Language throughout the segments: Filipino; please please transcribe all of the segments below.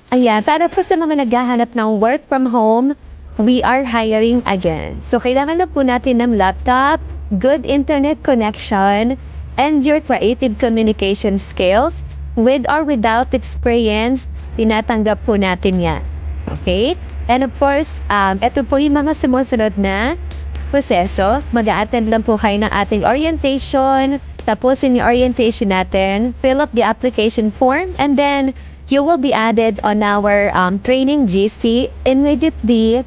Ayan, para po sa mga naghahanap ng work from home, we are hiring again. So, kailangan na po natin ng laptop, good internet connection, and your creative communication skills. With or without experience, tinatanggap po natin yan. Okay? And of course, ito po yung mga sumusunod na proseso. Mag-a-attend lang po kayo ng ating orientation. Tapos, in yung orientation natin, fill up the application form, and then you will be added on our training GC immediately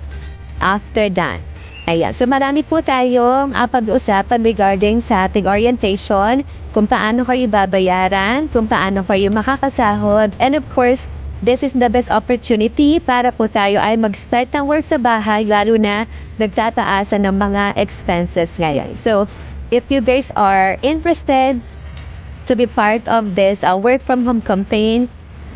after that. Ayan. So, marami po tayong pag-uusapan regarding sa ating orientation, kung paano kayo babayaran, kung paano kayo makakasahod, and of course, this is the best opportunity para po tayo ay mag-start ng work sa bahay, lalo na nagtataasan ng mga expenses ngayon. So, if you guys are interested to be part of this work from home campaign,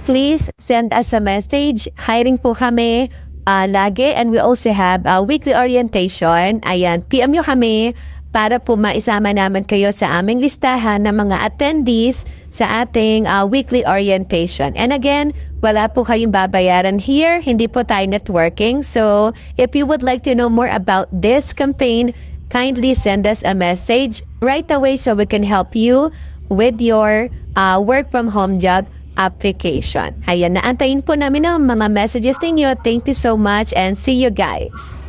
please send us a message. Hiring po kami lagi, and we also have weekly orientation. Ayan, PM nyo kami para po maisama naman kayo sa aming listahan ng mga attendees sa ating weekly orientation. And again, wala po kayong babayaran here. Hindi po tayo networking. So, if you would like to know more about this campaign, kindly send us a message right away so we can help you with your work from home job application. Ayan, naantayin po namin ang mga messages ninyo. Thank you so much and see you guys.